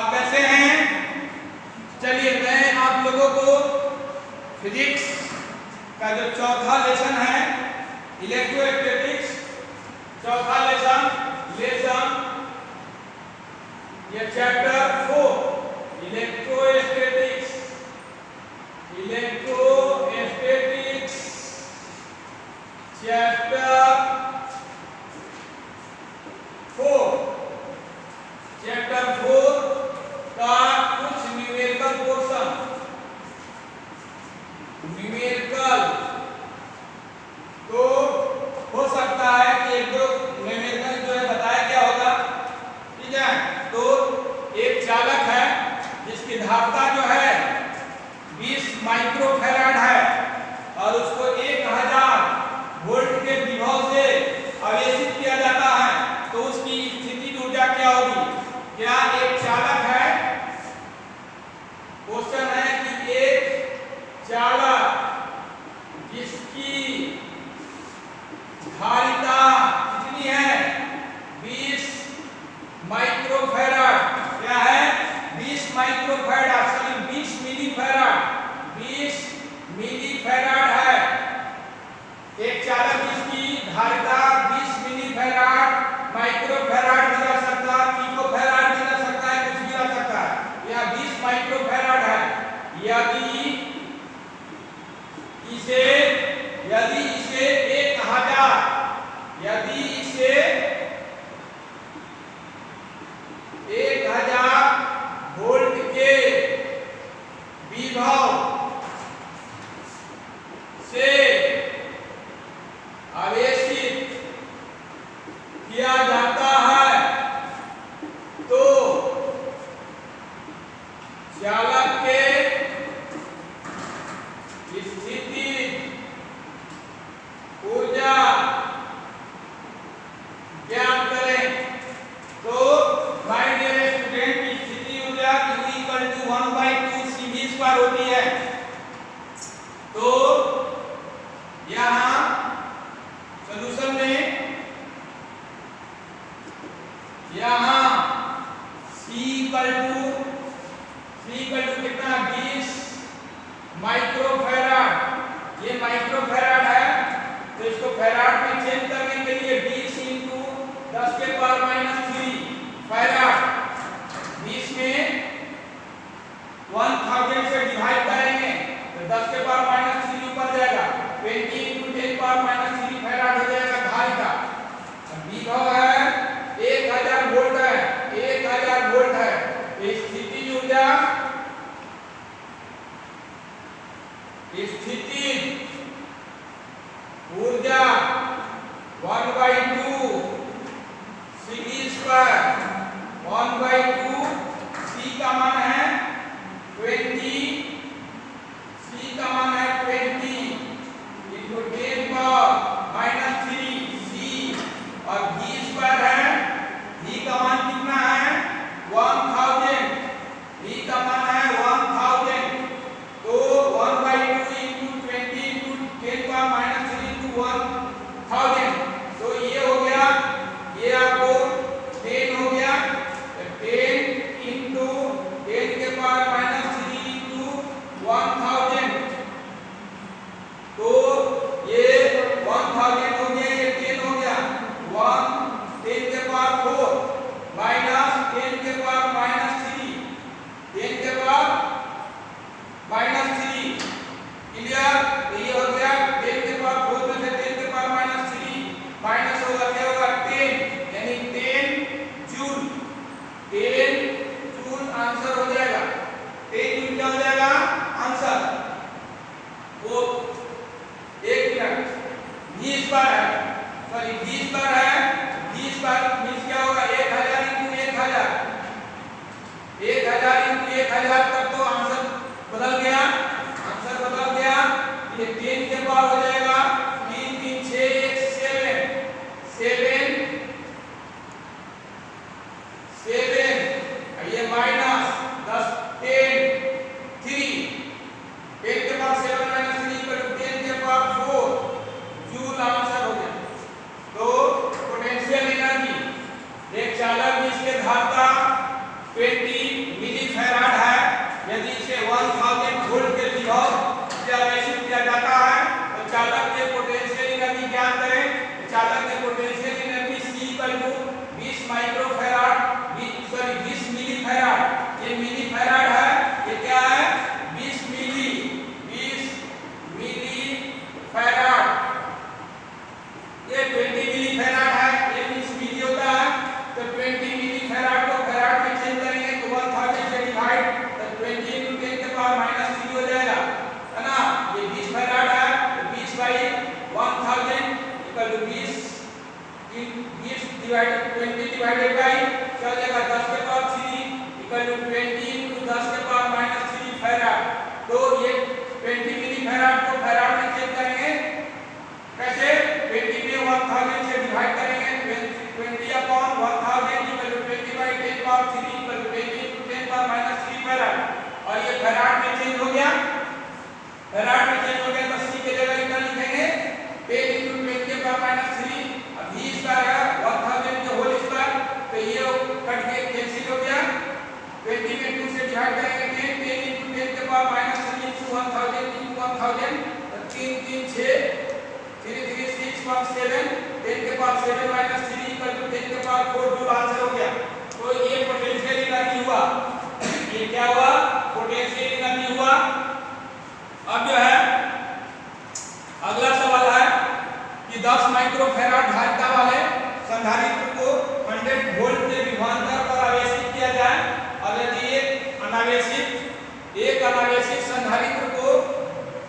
आप कैसे हैं? चलिए मैं आप लोगों को फिजिक्स का जो चौथा लेसन है इलेक्ट्रोस्टैटिक्स, चौथा लेसन ये चैप्टर 4 इलेक्ट्रोस्टैटिक्स चैप्टर 4 का कुछ न्यूमेरिकल पोर्शन, न्यूमेरिकल तो हो सकता है कि एक दो न्यूमेरिकल जो है बताया क्या होगा, ठीक है। तो एक चालक है जिसकी धारिता जो है 20 माइक्रोफैराड है और उसको 1000 वोल्ट के विभव से आवेशित किया जाता है, तो उसकी स्थितिज ऊर्जा क्या होगी? क्या एक चालक है, क्वेश्चन है कि एक चालक जिसकी धारिता कितनी है 20 माइक्रोफैराड, क्या है 20 माइक्रोफैराड, सॉरी 20 मिलीफैराड, 20 मिलीफैराड है। एक चालक जिसकी धारिता 20 मिलीफैराड, माइक्रोफैराड भी जा सकता है, पिकोफैराड भी जा सकता है, कुछ भी जा सकता है, यह 20 माइक्रोफैराड है। यदि इसे 1000 वोल्ट के विभव से आवेशित किया जाता है तो चालक के स्थिति ऊर्जा ज्ञात करें। तो माय डियर स्टूडेंट, स्थिति ऊर्जा इक्वल टू 1/2 CV² होती है। तो यहाँ सॉल्यूशन में यहाँ C इक्वल टू कितना 20 माइक्रोफैराड, ये माइक्रोफैराड है तो इसको फैराड में चेंज करने के लिए 20 × 10⁻³ फैराड, 20 में 1000 से डिवाइड करेंगे तो 10⁻³ ऊपर जाएगा, 20 × 10⁻³ फैराड हो जाएगा धारिता। विभव है 1000 वोल्ट है, 1000 वोल्ट है। स्थितिज ऊर्जा 1/2 CV², 1/2 C का मान है 20, C का मान है 20 × 10⁻³ C और V² है, V का मान कितना है 1000, V का मान है 1000, तो 1/2 × 20 × 10⁻³ × 1000, तो ये हो गया, ये आपको 10 हो गया, 10 × 10⁻³ × 1000, तो ये 1000 हो गया, ये 10 हो गया, 1 10⁴ माइनस 10⁻³ 10⁻³ क्लियर। ये हो गया 10⁴ में से 10⁻³ माइनस होगा, क्या होगा 10, यानी 10 जूल, 10 जूल आंसर हो जाएगा, 10 जूल क्या हो जाएगा आंसर। वो एक मिनट V² है, सॉरी V² है, V² मींस क्या होगा 1000 × 1000, 1000 × 1000 तक तो आंसर बदल गया, आंसर बदल गया, ये 10 के पावर हो जाएगा 3 3 6 7, ये माइनस 10 10 3, 10 के पावर 7 - 3 = 10 के पावर 4 जूल आंसर हो गया। तो पोटेंशियल एनर्जी एक चालक में इसके धारिता 20 1000 equal to 20 divided 20 divided by क्या हो जाएगा 10 के पावर 3 इक्वल टू 20 into 10 के पावर -3 फैराड। तो ये 20 मिली फैराड को फैराड में चेंज करेंगे कैसे 20 में 1000 से डिवाइड करेंगे 20 upon 1000 equal to 20 by 10 power 3 equal to 20 into 10 power -3 farad. और ये फैराड में चेंज हो गया फैराड में चेंज हो गया तो c के जगह इतना लिखेंगे 10 into 10 के पावर -3 अब v स्क्वायर है 1000 के होल स्क्वायर तो ये कट के कैंसिल हो गया 20 में 2 से डिवाइड करेंगे 10 into 10 के पावर -3 into 1000 into 1000 तो 3 3 6 3 3 6 1 7 10 के पावर 7 -3 इक्वल टू 10 के पावर 4 जूल आंसर हो गया। तो ये पोटेंशियल एनर्जी हुआ ये क्या हुआ पोटेंशियल एनर्जी हुआ। अब जो है अगला सवाल है कि 10 माइक्रोफैराड धारिता वाले संधारित्र को 100 वोल्ट के विभवांतर पर आवेशित किया जाए और यदि एक अनावेशित संधारित्र को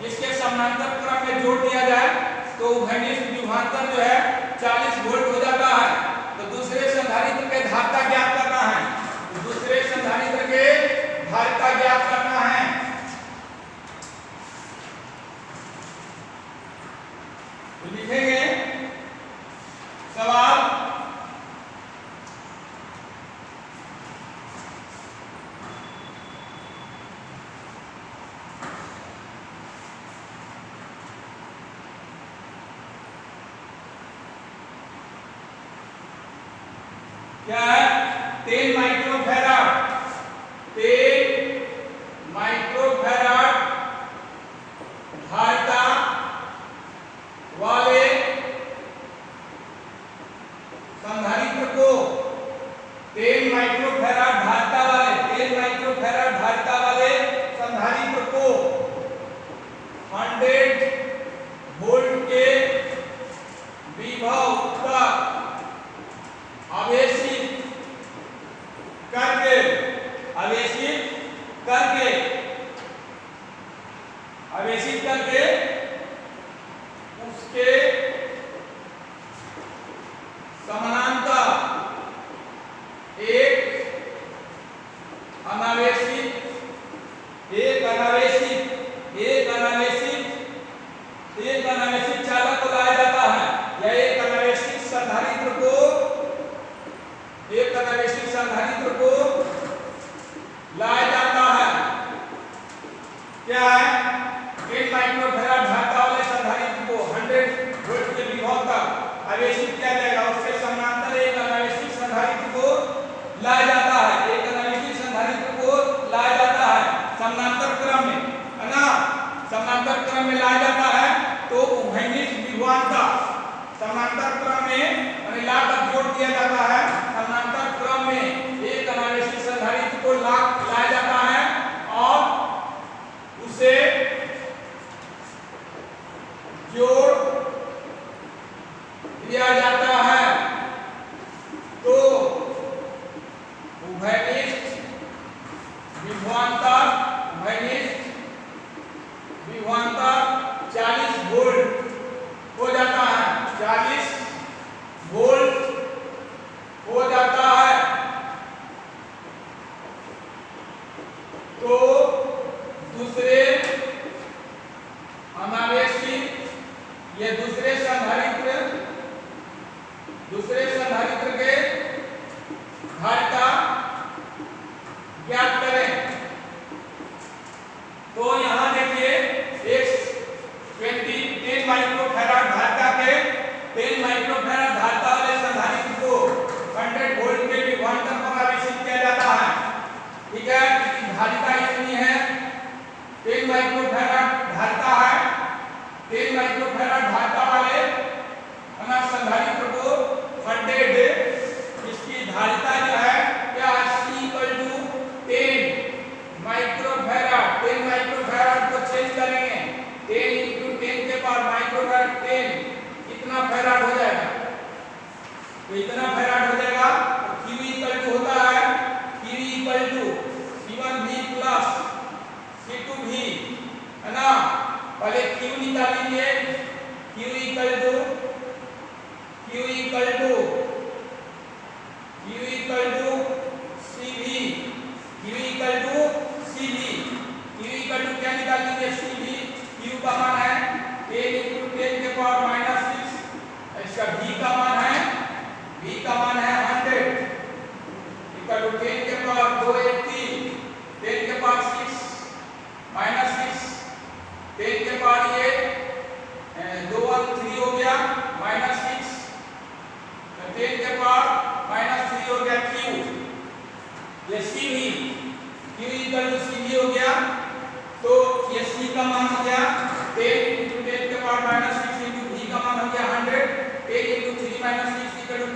इसके समानांतर क्रम में जोड़ दिया जाए तो उभयनिष्ठ विभवांतर जो है 40 वोल्ट हो जाता है। तो दूसरे संधारित्र के धारिता ज्ञात करना है दूसरे संधारित्र के धारिता ज्ञात करना है। तो लिखेंगे सवाल क्या है 10 माइक्रोफैराड 10 माइक्रोफैराड धारिता वाले संधारित्र को 10 माइक्रोफैराड धारिता वाले संधारित्र को 100 वोल्ट के विभव तक आवेशित करके उसके समानांतर एक अनावेशित चालक को लाया जाता है या एक अनावेशित संधारित्र को लाया जाता है। क्या है 10 माइक्रोफैराड धारिता वाले संधारित्र को 100 वोल्ट के विभव तक आवेशित किया जाएगा उसके समानांतर एक अनावेशित संधारित्र को लाया जाता है समानांतर क्रम में है ना समानांतर क्रम में लाया जाता है। तो उभयनिष्ठ विभवांतर समानांतर क्रम में लाकर जोड़ दिया जाता है समानांतर क्रम में एक अनावेशित संधारित्र को लाया जाता है और उसे जोड़ दिया जाता है। तो उभयनिष्ठ विभवांतर 40 वोल्ट हो जाता है 40 वोल्ट हो जाता है। तो दूसरे अनावेशित ये दूसरे संधारित्र के धारिता ज्ञात करें। तो यहां देखिए एक 10 माइक्रोफैराड धारिता वाले संधारित्र को 100 वोल्ट के विभवांतर पर आवेशित किया जाता है। ठीक है धारिता इतनी है 10 माइक्रोफैराड धारिता है 10 माइक्रोफैराड धारिता वाले संधारित्र को 100 इसकी धारिता जो है क्या C 10 माइक्रोफैराड को चेंज करेंगे 10 into 10 के पावर माइक्रोफैराड 10 कितना फैराड हो जाएगा तो इतना फैराड हो जाएगा। तो Q इक्वल टू होता है Q equal to C1V plus C2V है ना। पहले Q निकाल लीजिए Q इक्वल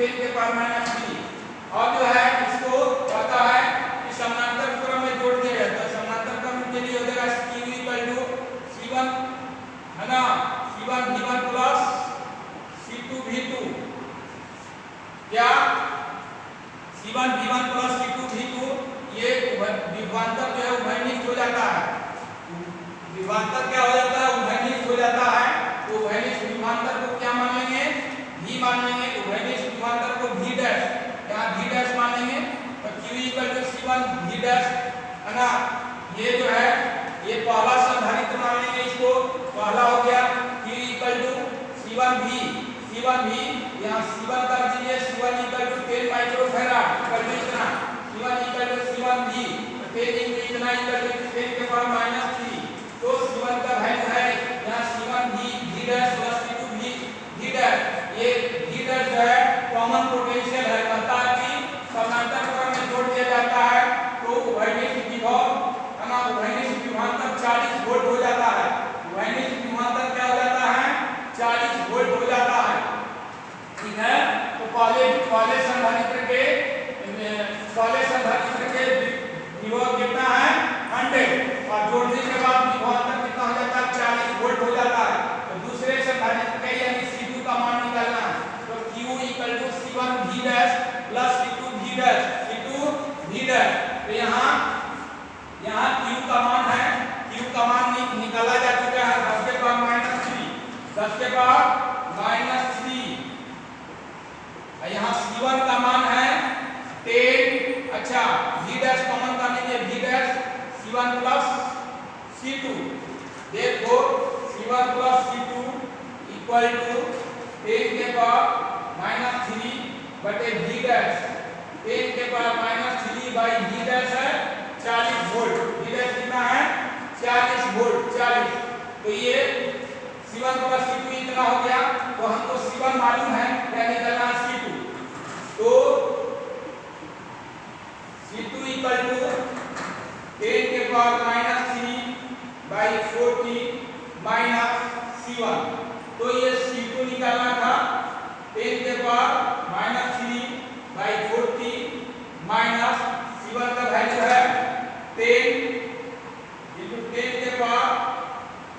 10 के पावर माइनस 3। और जो है इसको पता है कि समानांतर क्रम में जोड़ दिया जाता है। समानांतर क्रम के लिए हो जाएगा q इक्वल टू c1 है ना, c1 v1 plus c2 v2। क्या c1 v1 plus c2 v2 ये विभवांतर जो है उभयनिष्ठ हो जाता है। विभवांतर क्या हो जाता है? उभयनिष्ठ हो जाता है। तो उभयनिष्ठ विभवांतर को क्या मान लेंगे? v मान लेंगे। उभयनिष्ठ विभवांतर को v डैश, यहाँ v डैश मान लेंगे। तो q equal to c1 v dash है ना। ये जो है ये पहला संधारित्र मान लेंगे इसको। पहला हो गया q equal to c1 v, यहाँ c1 कर दीजिए। c1 इक्वल टू 10 माइक्रोफैराड कर दो इतना। c1 equal to c1 v 10 into इतना इक्वल टू 10 के पावर माइनस 3। तो c1 का वैल्यू है यहाँ c1 v dash plus c2 v dash. ये v डैश जो है कॉमन पोटेंशियल है। कहता है कि समानांतर क्रम में जोड़ दिया जाता है तो उभयनिष्ठ विभव है ना, उभयनिष्ठ विभवांतर 40 वोल्ट हो जाता है। उभयनिष्ठ विभवांतर क्या हो जाता है? 40 वोल्ट हो जाता है। ठीक है। तो पहले संधारित्र के विभव कितना है? 100। और जोड़ने के बाद विभवांतर कितना हो जाता है? 40 वोल्ट हो जाता है। तो दूसरे संधारित्र के यानी C2 का मान निकालना है। तो Q equal to C1 V dash plus C2 V dash. तो यहाँ Q का मान है, Q का मान निकाला जा चुका है 10 के पावर माइनस 3, 10 के पावर माइनस 3। यहाँ C1 का मान है 10। अच्छा V डैश कॉमन का लीजिए, V dash C1 plus C2। देखो C1 plus C2 equal to 10 के पावर माइनस 3 बटे V डैश। 10 के power minus 3 by V dash है 40 वोल्ट। V डैश कितना है? 40 वोल्ट। 40। तो ये C1 प्लस C2 इतना हो गया। तो हमको C1 मालूम है, क्या निकालना है? C2। तो C2 इक्वल टू 10 के power minus 3 by 40 minus C1। तो ये C2 निकालना था 10 के power minus 3 by 40 minus C1 का वैल्यू है 10 into 10 के पावर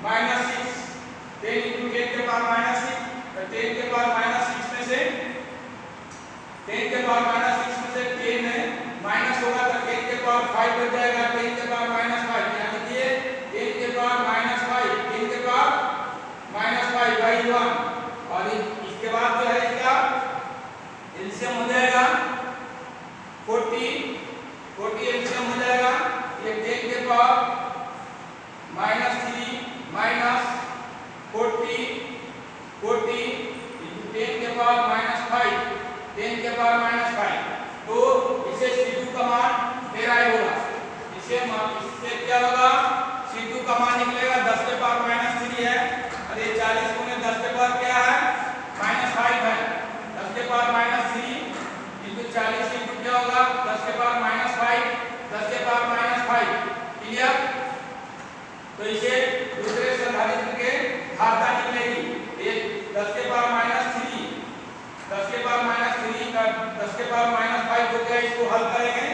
माइनस 6। 10 into 10 के पावर माइनस 6। तो 10 के पावर माइनस 6 में से 10 के पावर माइनस 6 में से 10 है माइनस होगा तो 10 के पावर 5 बच जाएगा। 10 के पावर माइनस 5 यानी कि 10 के पावर माइनस 5, 10 के पावर माइनस 5 बाई 1। और इसके बाद जो है इसका एलसीएम हो जाएगा 40 एलसीएम हो जाएगा। ये 10 के पावर माइनस 3 माइनस 40 into 10 के पावर माइनस 5, 10 के पावर माइनस 5। तो इसे C2 का मान डेराइव होगा। इससे क्या होगा? C2 का मान निकलेगा 10 के पावर माइनस 3 है। अरे 40 गुने 10 के पावर क्या है? माइनस 5 है। 10 के पावर माइनस 3 into 40 into क्या होगा? 10 के पावर माइनस 5, 10 के पावर माइनस 5। क्लियर? तो इसे दूसरे संधारित्र के धारता निकलेगी। एक 10 के पावर माइनस 3, 10 के पावर माइनस 3 का 10 के पावर माइनस 5 हो गया। इसको हल करेंगे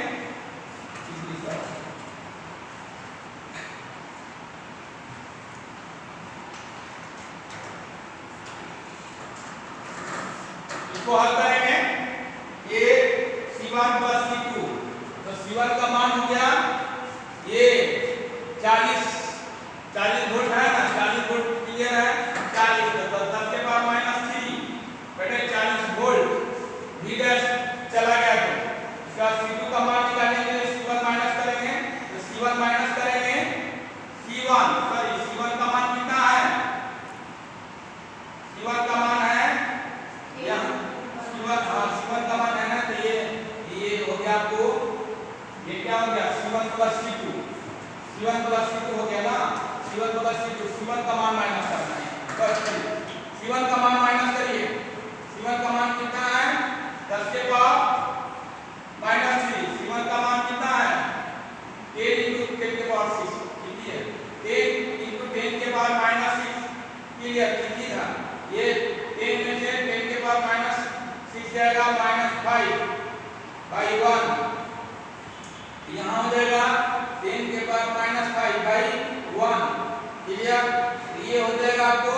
ये C1 प्लस C2। तो C1 का मान हो गया ये 40 वोल्ट है ना, 40 वोल्ट क्लियर है। 40 तो 10 के पावर माइनस 3 बटे 40 वोल्ट। V डैश चला गया तो इसका C2 का मान निकालने के लिए C1 माइनस करेंगे। तो C1 माइनस करेंगे C1 का मान कितना है? C1 का मान है यहाँ C1 का मान है ना। तो ये हो गया आपको, ये क्या हो गया? C1 प्लस C2 हो गया ना। C1 प्लस C2, C1 का मान माइनस करना है। बस C1 का मान माइनस करिए। C1 का मान कितना है? 10 के पावर माइनस 3। C1 का मान कितना है? 10 into 10 के पावर 6। ठीक है, 10 into 10 के पावर माइनस 6। क्लियर? ठीक है। ये 10 में से 10 के पावर माइनस 6 जाएगा -5/1, यहाँ हो जाएगा 10 के पावर -5/1, क्लियर। ये हो जाएगा आपको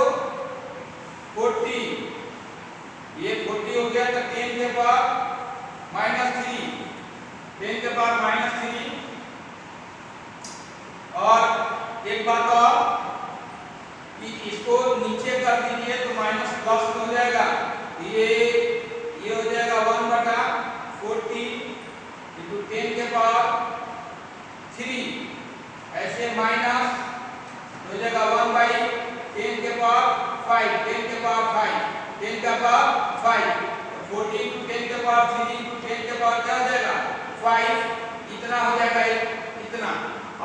40, ये 40 हो गया, तो 10 के पावर -3, 10 के पावर -3। और एक बात और कि इसको नीचे कर दीजिए तो -10 हो जाएगा, ये हो जाएगा 1/40 इंटू 10 के पावर 3, ऐसे माइनस हो जाएगा 1/10 के पावर 5, 10 के पावर 5, 10 का पावर 5, 40 इंटू 10 के पावर 3 इंटू 10 के पावर क्या हो जाएगा 5, इतना हो जाएगा, इतना,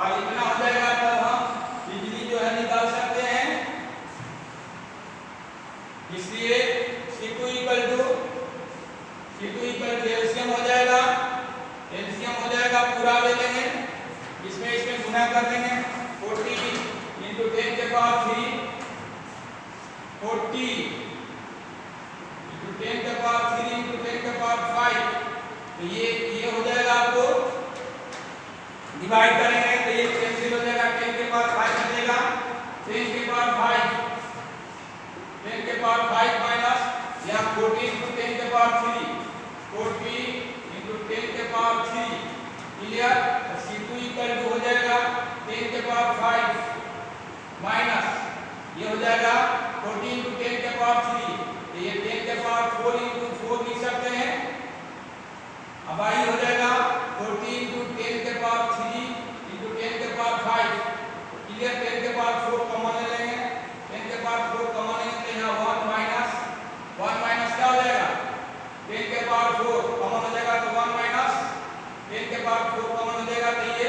और इतना हो जाएगा तो हम बिजली जो है निकाल सकते हैं। इसलिए C2 एलसीएम हो जाएगा, पूरा ले लेंगे, इसमें गुना कर देंगे, 40 इंटू 10 के पावर 3, 40 इंटू 10 के पावर 3 इंटू 10 के पावर 5, तो ये हो जाएगा, आपको डिवाइड करेंगे तो ये कैंसिल हो जाएगा, 10 के पावर 5 बचेगा, 10 के पावर 5 माइनस यहाँ 40 इंटू 10 के पावर 3, 40 इंटू 10 के पावर 3, क्लियर। C2 हो जाएगा 10 के पावर 5 माइनस ये हो जाएगा 40 इंटू 10 के पावर 3, तो ये 10 के पावर 4 इंटू 4 लिख सकते हैं। अब आई हो जाएगा 40 इंटू 10 के पावर 3 इंटू 10 के पावर 5, क्लियर। 10 के पावर 4 कॉमन ले लेंगे, 10 के पावर 4 कॉमन लेंगे तो यहाँ 1 माइनस क्या हो जाएगा, 10 के पावर 4 कॉमन हो जाएगा तो 1 माइनस 10 के पावर 4 कॉमन हो जाएगा तो ये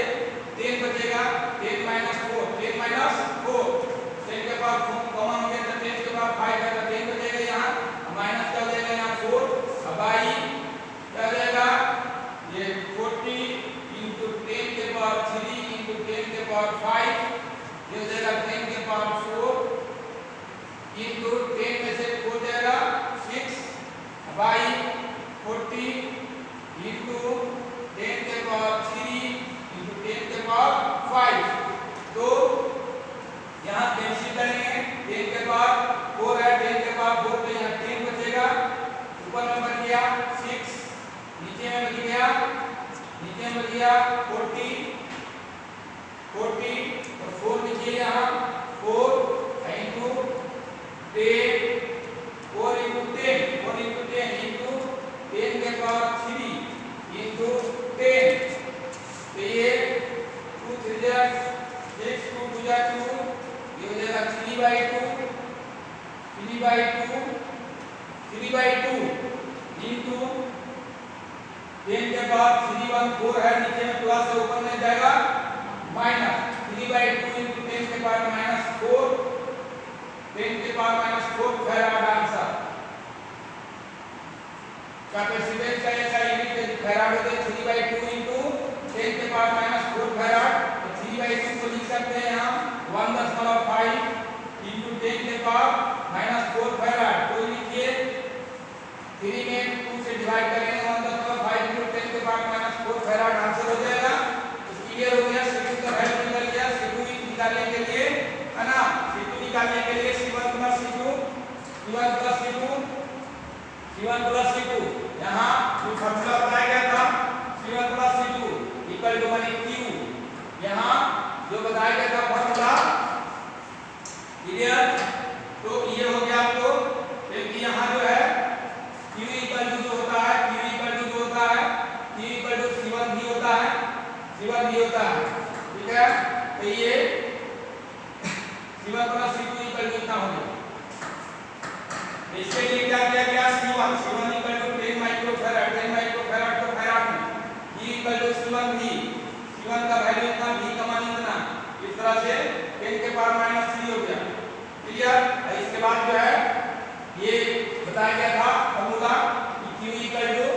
10 बचेगा, 10 माइनस 4, 10 माइनस 4, 10 के पावर 4 कॉमन हो गया तो 10 के पावर 5 है तो 10 बचेगा, यहाँ माइनस क्या हो जाएगा, यहाँ 4। अब आई क्या हो जाएगा, ये 40 इंटू 10 के पावर 3 इंटू 10 के पावर 5, ये हो जाएगा 10 के पावर 4 इंटू 10 में से 4 जाएगा 6 बाई 40 इंटू 10 के पावर 3 इंटू 10 के पावर 5, तो यहाँ कैंसिल करेंगे, 10 के पावर 4 है, 10 के पावर 4 पे यहाँ 10 बचेगा, ऊपर में बच गया 6, नीचे में बच गया 40 और 4 नीचे यहाँ 4 इंटू 10 4 इंटू 10 इंटू 10 के पावर 3 इंटू 10, तो ये 2 3 6 2 2 2, ये हो जाएगा 3/2 इंटू 10 के पावर 3 1 4 है, नीचे में प्लस है, ऊपर में जाएगा माइनस, 3/2 इंटू 10 के पावर -4, 10 के पावर -4 फैराड आंसर। कैपेसिटेंस का ऐसा यूनिट फैराड होता है, 3/2 इंटू 10 के पावर -4 फैराड, तो 3/2 को लिख सकते हैं हम 1.5 इंटू 10 के पावर -4 फैराड, तो लिखिए 3 में 2 से डिवाइड करेंगे, 1.5 इंटू 10 के पावर -4 फैराड आंसर हो जाएगा। क्लियर हो गया, C2 का वैल्यू निकल गया। C2 निकालने के लिए है ना, C2 निकालने के लिए C1 प्लस C2 यहाँ जो फॉर्मूला बताया गया था C1 plus C2 equal to मनी Q, यहाँ जो बताया गया था फॉर्मूला, क्लियर। तो ये हो गया आपको, क्योंकि यहाँ जो है Q इक्वल टू जो होता है C1 भी होता है, ठीक है। तो ये C1 plus C2 equal to कितना हो गया, इसके लिए क्या किया गया, C1 इक्वल टू 10 माइक्रोफैराड तो फैराड में E इक्वल टू C1 का वैल्यू इतना, V का मान इतना, इस तरह से 10 के पावर -3 हो गया, क्लियर। इसके बाद जो है ये बताया गया था formula Q equal to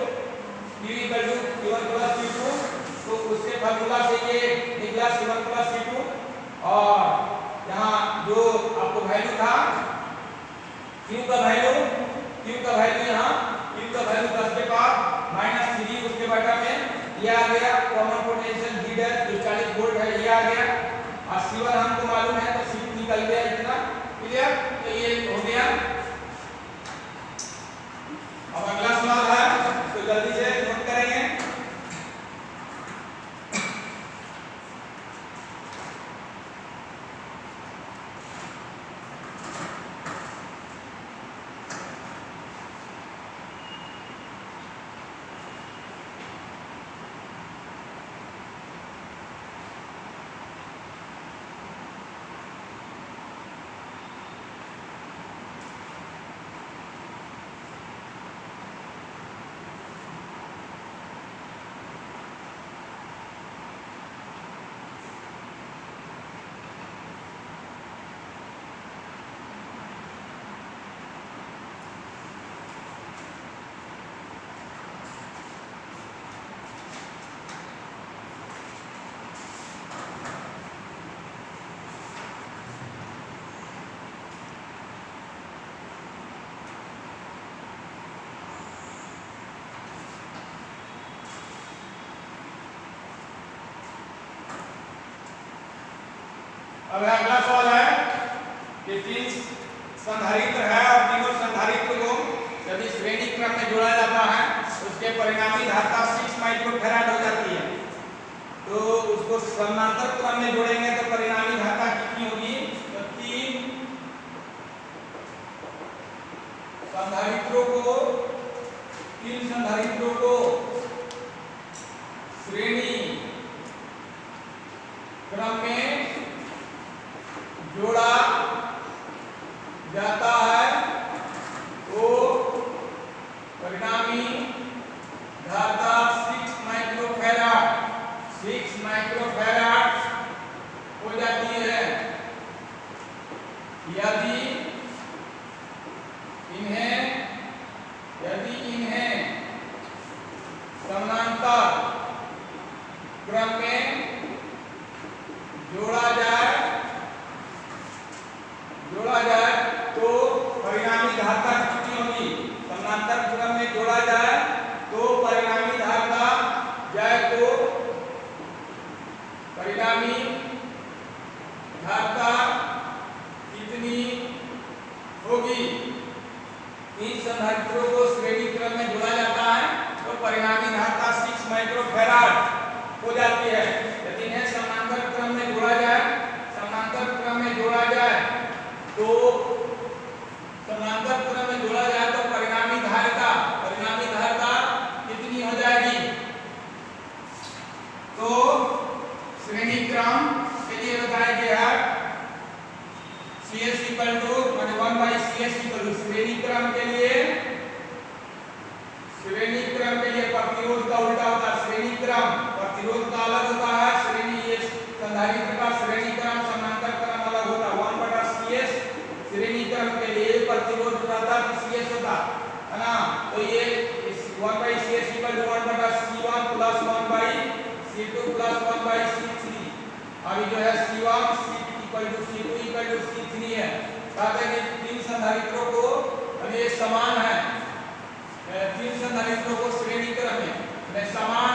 C1 plus C2, तो उससे फॉर्मूला से ये निकला C1 प्लस C2, और यहाँ जो आपको वैल्यू था Q का वैल्यू यहाँ Q का वैल्यू 10 के पावर -3 उसके बटा में ये आ गया कॉमन पोटेंशियल V डैश जो 40 वोल्ट है ये आ गया और C1 हमको मालूम है तो C2 निकल गया इतना। क्लियर? तो ये हो गया। अब अगला सवाल है तो जल्दी से नोट करेंगे। अब अगला सवाल है कि तीन संधारित्र है और तीनों संधारित्र को यदि श्रेणी क्रम में जोड़ा जाता है तो उसके परिणामी धारिता 6 माइक्रोफैराड हो जाती है। तो उसको समानांतर क्रम में जोड़ेंगे तो परिणामी धारिता कितनी होगी? तो तीन संधारित्रों को श्रेणी क्रम में जोड़ा जाता है तो परिणामी धारिता 6 माइक्रोफैराड हो जाती है। यदि इन्हें समानांतर क्रम में जोड़ा जाए तो परिणामी धारिता कितनी होगी? समानांतर क्रम में जोड़ा जाए तो परिणामी धारिता कितनी होगी? तीन संधारित्रों को श्रेणी क्रम में जोड़ा जाता है तो परिणामी धारिता 6 माइक्रोफैराड हो जाती है। यदि इन्हें समानांतर क्रम में जोड़ा जाए तो समानांतर क्रम में जोड़ा जाए तो परिणामी धारिता कितनी हो जाएगी? तो श्रेणी क्रम के लिए बताया गया है CS equal to 1/CS equal to श्रेणी क्रम के लिए प्रतिरोध का उल्टा होता है। श्रेणी क्रम प्रतिरोध का अलग होता है, श्रेणी संधारित्र का श्रेणी क्रम समानांतर क्रम अलग होता है। 1/CS श्रेणी क्रम के लिए प्रतिरोध रहता है CS होता है ना। तो ये 1/CS equal to 1/C1 plus 1/C2 plus 1/C3। अभी जो है C1 equal to C2 equal to C3 है। कहते हैं कि तीन संधारित्रों को अभी ये समान है, तीन संधारित्रों को श्रेणी क्रम में समान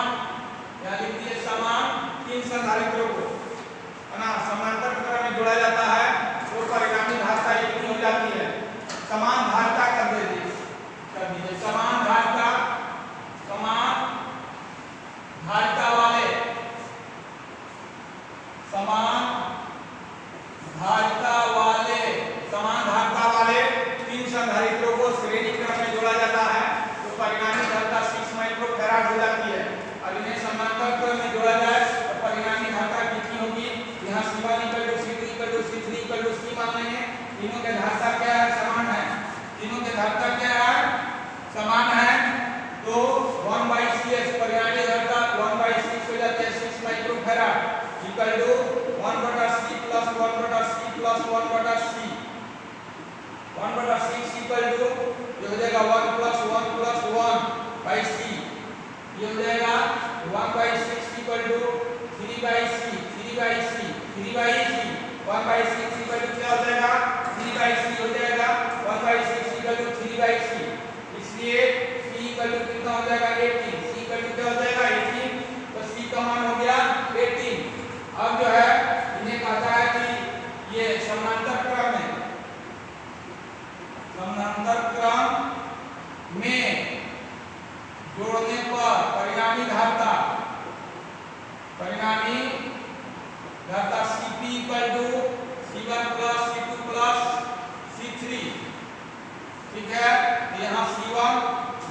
या लिख दिए समान तीन संधारित्रों को है ना समानांतर क्रम में जोड़ा जाता है तो परिणामी धारिता कितनी हो जाती है? समान धारिता कर दीजिए समान धारिता वाले तीन संधारित्रों को श्रेणी क्रम में जोड़ा जाता है तो परिणामी धारिता 6 माइक्रोफैराड हो जाती है। अब इन्हें समानांतर क्रम में जोड़ा जाए तो परिणामी धारिता कितनी होगी? यहाँ C1 equal to C2 equal to C3 equal to C मान लेंगे। तीनों के धारिता क्या है? समान है। तीनों के धारिता क्या है? समान है। तो 1/CS परिणामी धारिता 1/6 हो जाती है 6 microfarad equal to 1/C plus 1/C plus 1/C 1/6 equal to ये हो जाएगा 1 प्लस 1/C ये हो जाएगा 1/6 equal to 3/C 1/6 equal to क्या हो जाएगा? 3/C हो जाएगा। 1/6 इक्वल टू 3/C। इसलिए C है, तो यहाँ C1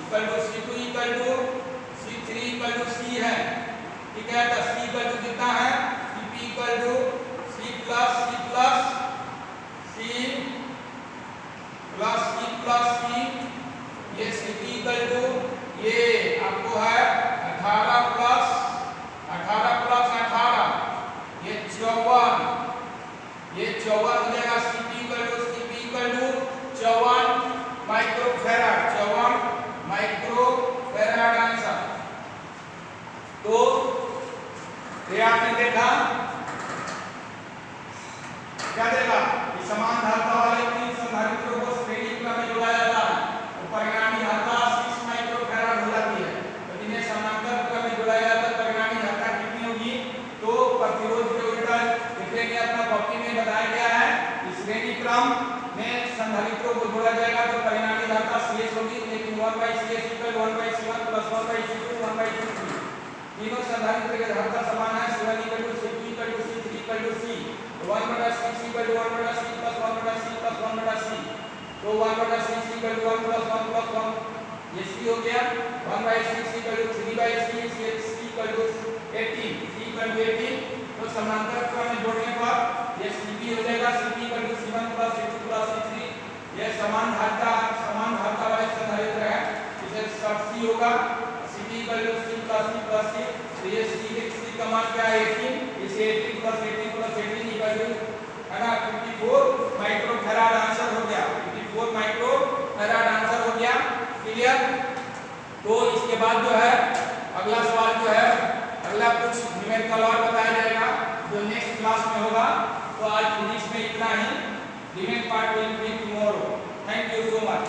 equal to C2 equal to C3 equal to C है, ठीक है। तो C इक्वल टू कितना है, Cp equal to C plus C plus C plus C plus C, ये Cp इक्वल टू ये आपको है 18 प्लस 18, ये 54, ये 54 हो जाएगा। Cp equal to 54 microfarad, 54 microfarad answer. तो ये आपने देखा क्या देगा कि समान धारिता वाले तीन संधारित्रों को श्रेणी क्रम में जोड़ा जाता है तो परिणामी धारिता 6 माइक्रोफैराड हो जाती है। तो इन्हें समांतर क्रम में जोड़ा जाता है, परिणामी धारिता कितनी होगी, तो प्रतिरोध के उल्टा देखेंगे। अपना कॉपी में बताया गया है कि श्रेणी क्रम में संधारित्रों को जोड़ा जाएगा तो परिणामी धारिता CS होगी, लेकिन 1/CS equal 1/C1 plus 1/C2 1/C3। तीनों संधारित्र के धारिता समान है, C1 equal to C2 equal to C3 equal to C, 1/C equal to 1/C plus 1/C plus 1/C, तो 1/C equal to 1 plus 1 plus 1, ये C हो गया। 1/C equal to 3/C, C equal to 18, C equal to 18। तो समांतर क्रम में जोड़ने पर ये Cp हो जाएगा, Cp equal to C1 plus C2 plus C3। ये समान धारिता वाले संधारित्र है, इसे सब C होगा, Cp equal to C plus C plus C। तो ये C का मान क्या है 18, इसे 18 प्लस 18 प्लस 18 इक्वल टू है ना 54 माइक्रोफैराड आंसर हो गया, 54 माइक्रोफैराड आंसर हो गया। क्लियर। तो इसके बाद जो है अगला सवाल जो है, अगला कुछ न्यूमेरिकल और बताया जाएगा जो नेक्स्ट क्लास में होगा। तो आज फिजिक्स में इतना ही, remain part will be tomorrow. Thank you so much.